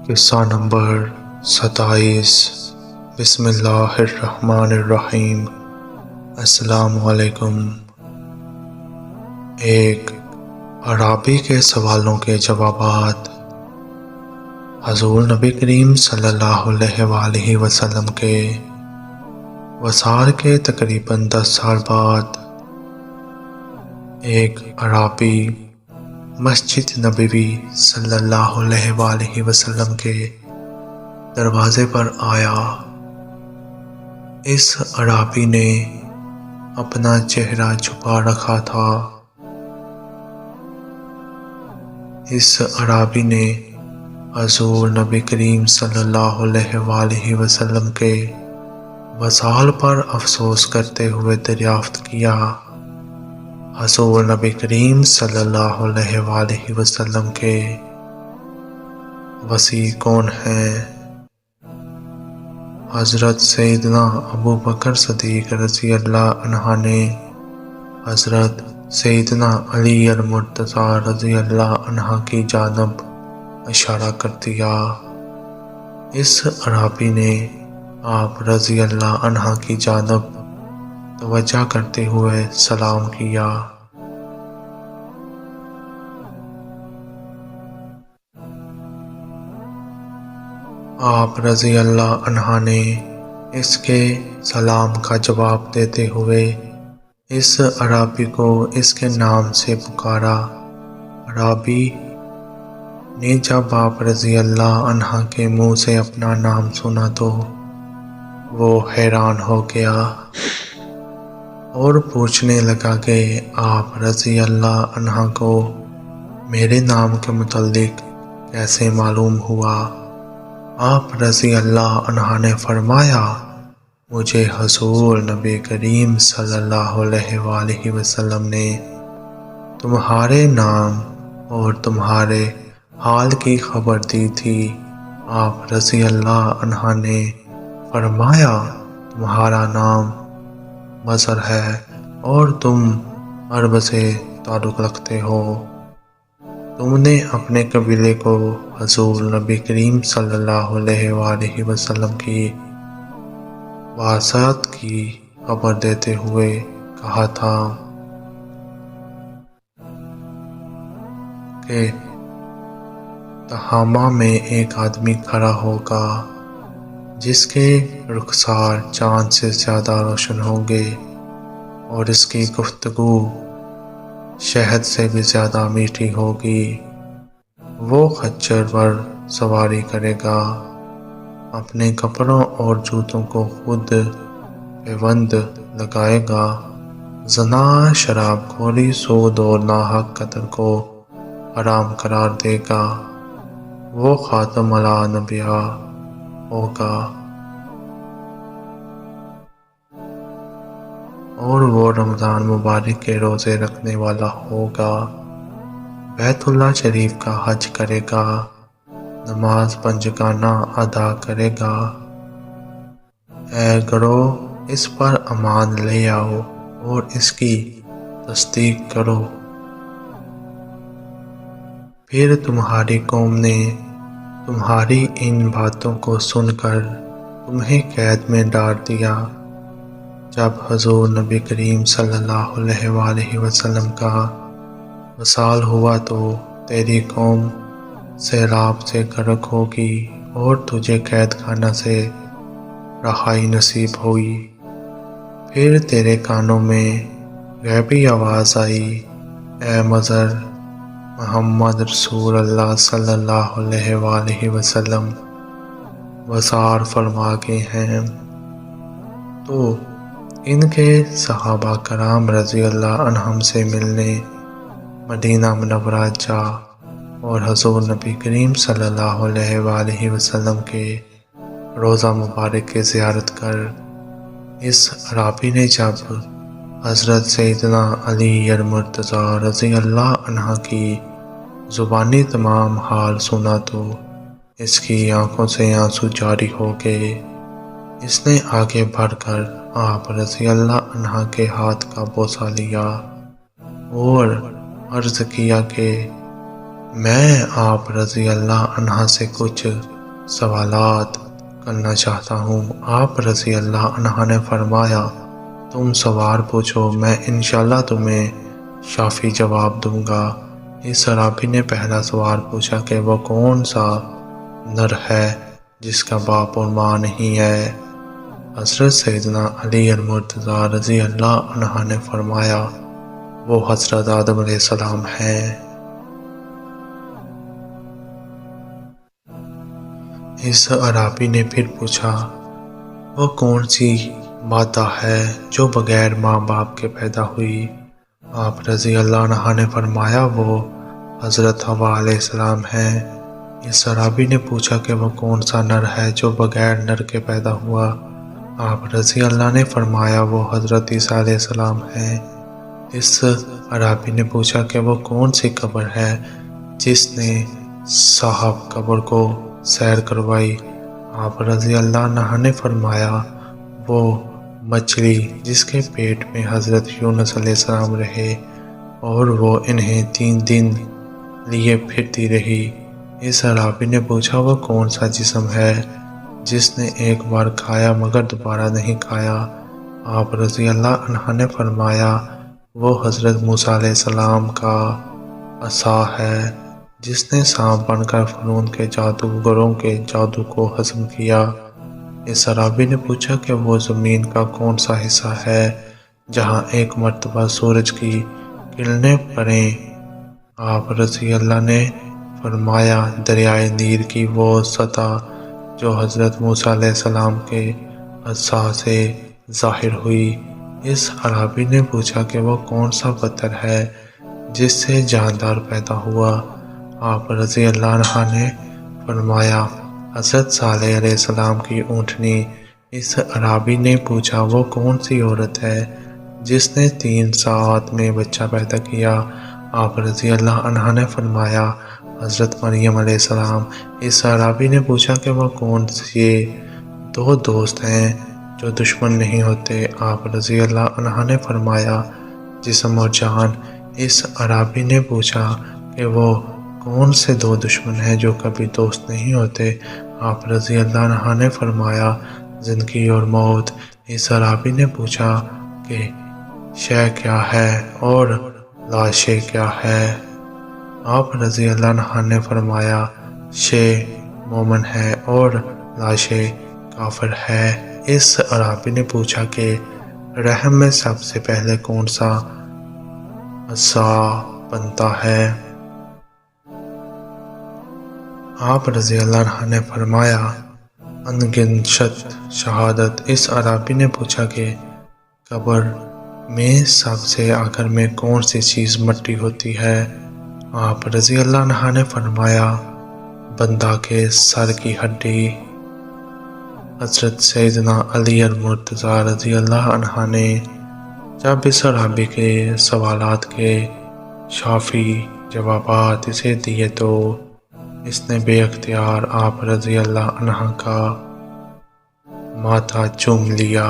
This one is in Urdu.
قصہ نمبر 27 بسم اللہ الرحمن الرحیم۔ السلام علیکم۔ ایک اعرابی کے سوالوں کے جوابات۔ حضور نبی کریم صلی اللہ علیہ وآلہ وسلم کے وصال کے تقریباً 10 سال بعد ایک اعرابی مسجد نبوی صلی اللہ علیہ وآلہ وسلم کے دروازے پر آیا۔ اس اعرابی نے اپنا چہرہ چھپا رکھا تھا۔ اس اعرابی نے حضور نبی کریم صلی اللہ علیہ وآلہ وسلم کے وصال پر افسوس کرتے ہوئے دریافت کیا، حضور نبی کریم صلی اللہ علیہ وآلہ وسلم کے وصی کون ہیں؟ حضرت سیدنا ابو بکر صدیق رضی اللہ عنہ نے حضرت سیدنا علی المرتضیٰ رضی اللہ عنہ کی جانب اشارہ کر دیا۔ اس اعرابی نے آپ رضی اللہ عنہ کی جانب توجہ کرتے ہوئے سلام کیا۔ آپ رضی اللہ عنہ نے اس کے سلام کا جواب دیتے ہوئے اس اعرابی کو اس کے نام سے پکارا۔ اعرابی نے جب آپ رضی اللہ عنہ کے منہ سے اپنا نام سنا تو وہ حیران ہو گیا اور پوچھنے لگا کہ آپ رضی اللہ عنہ کو میرے نام کے متعلق کیسے معلوم ہوا؟ آپ رضی اللہ عنہ نے فرمایا، مجھے حضور نبی کریم صلی اللہ علیہ وآلہ وسلم نے تمہارے نام اور تمہارے حال کی خبر دی تھی۔ آپ رضی اللہ عنہ نے فرمایا، تمہارا نام مظہر ہے اور تم عرب سے تعلق رکھتے ہو۔ تم نے اپنے قبیلے کو حضور نبی کریم صلی اللہ علیہ وآلہ وسلم کی بعثت کی خبر دیتے ہوئے کہا تھا کہ تہامہ میں ایک آدمی کھڑا ہوگا جس کے رخسار چاند سے زیادہ روشن ہوں گے اور اس کی گفتگو شہد سے بھی زیادہ میٹھی ہوگی۔ وہ خچر پر سواری کرے گا، اپنے کپڑوں اور جوتوں کو خود پیوند لگائے گا، زنا، شراب خوری، سود اور ناحق قتل کو حرام قرار دے گا۔ وہ خاتم الانبیاء ہوگا اور وہ رمضان مبارک کے روزے رکھنے والا ہوگا، بیت اللہ شریف کا حج کرے گا، نماز پنجگانہ ادا کرے گا۔ اے گروہ، اس پر امان لے آؤ اور اس کی تصدیق کرو۔ پھر تمہاری قوم نے تمہاری ان باتوں کو سن کر تمہیں قید میں ڈال دیا۔ جب حضور نبی کریم صلی اللہ علیہ وآلہ وسلم کا وصال ہوا تو تیری قوم سیلاب سے غرق ہوگی اور تجھے قید خانہ سے رہائی نصیب ہوئی۔ پھر تیرے کانوں میں غیبی آواز آئی، اے مظہر، محمد رسول اللہ صلی اللہ علیہ وآلہ وسلم وصال فرما گئے ہیں۔ تو ان کے صحابہ کرام رضی اللہ عنہم سے ملنے مدینہ منورہ جا اور حضور نبی کریم صلی اللہ علیہ وآلہ وسلم کے روضہ مبارک کی زیارت کر اس اعرابی نے جب حضرت سیدنا علی المرتضیٰ رضی اللہ عنہ کی زبانی تمام حال سنا تو اس کی آنکھوں سے آنسو جاری ہو گئے۔ اس نے آگے بڑھ کر آپ رضی اللہ عنہ کے ہاتھ کا بوسہ لیا اور عرض کیا کہ میں آپ رضی اللہ عنہ سے کچھ سوالات کرنا چاہتا ہوں۔ آپ رضی اللہ عنہ نے فرمایا تم سوال پوچھو، میں انشاءاللہ تمہیں شافی جواب دوں گا۔ اس صحابی نے پہلا سوال پوچھا کہ وہ کون سا نر ہے جس کا باپ اور ماں نہیں ہے؟ حضرت سیدنا علی المرتضیٰ رضی اللہ عنہ نے فرمایا وہ حضرت آدم علیہ السلام ہیں۔ اس عرابی نے پھر پوچھا وہ کون سی مادہ ہے جو بغیر ماں باپ کے پیدا ہوئی؟ آپ رضی اللہ عنہ نے فرمایا وہ حضرت حوا علیہ السلام ہیں۔ اس عرابی نے پوچھا کہ وہ کون سا نر ہے جو بغیر نر کے پیدا ہوا؟ آپ رضی اللہ نے فرمایا وہ حضرت عیسیٰ علیہ السلام ہیں۔ اس عرابی نے پوچھا کہ وہ کون سی قبر ہے جس نے صاحب قبر کو سیر کروائی؟ آپ رضی اللہ عنہ نے فرمایا وہ مچھلی جس کے پیٹ میں حضرت یونس علیہ السلام رہے اور وہ انہیں 3 دن لیے پھرتی رہی۔ اس عرابی نے پوچھا وہ کون سا جسم ہے جس نے ایک بار کھایا مگر دوبارہ نہیں کھایا؟ آپ رضی اللہ عنہ نے فرمایا وہ حضرت موسیٰ علیہ السلام کا عصا ہے جس نے سانپ بن کر فرعون کے جادوگروں کے جادو کو ختم کیا۔ اس عرابی نے پوچھا کہ وہ زمین کا کون سا حصہ ہے جہاں ایک مرتبہ سورج کی کرنیں پڑیں؟ آپ رضی اللہ نے فرمایا دریائے نیل کی وہ سطح جو حضرت موسیٰ علیہ السلام کے عصا سے ظاہر ہوئی۔ اس عرابی نے پوچھا کہ وہ کون سا پتھر ہے جس سے جاندار پیدا ہوا؟ آپ رضی اللہ عنہ نے فرمایا حضرت صالح علیہ السلام کی اونٹنی۔ اس عرابی نے پوچھا وہ کون سی عورت ہے جس نے 3 ساعت میں بچہ پیدا کیا؟ آپ رضی اللہ عنہ نے فرمایا حضرت مریم علیہ السلام۔ اس عرابی نے پوچھا کہ وہ کون سے 2 دوست ہیں جو دشمن نہیں ہوتے؟ آپ رضی اللہ عنہ نے فرمایا جسم اور جان۔ اس عرابی نے پوچھا کہ وہ کون سے 2 دشمن ہیں جو کبھی دوست نہیں ہوتے؟ آپ رضی اللہ عنہ نے فرمایا زندگی اور موت۔ اس عرابی نے پوچھا کہ شے کیا ہے اور لاشے کیا ہے؟ آپ رضی اللہ عنہ نے فرمایا شے مومن ہے اور لاشے کافر ہے۔ اس عرابی نے پوچھا کہ رحم میں سب سے پہلے کون سا عصا بنتا ہے؟ آپ رضی اللہ عنہ نے فرمایا انگنشت شہادت۔ اس عرابی نے پوچھا کہ قبر میں سب سے آخر میں کون سی چیز مٹی ہوتی ہے؟ آپ رضی اللہ عنہ نے فرمایا بندہ کے سر کی ہڈی۔ حضرت سیدنا علی المرتضیٰ رضی اللہ عنہ نے جب اس عرابی کے سوالات کے شافی جوابات اسے دیے تو اس نے بے اختیار آپ رضی اللہ عنہ کا ماتھا چوم لیا۔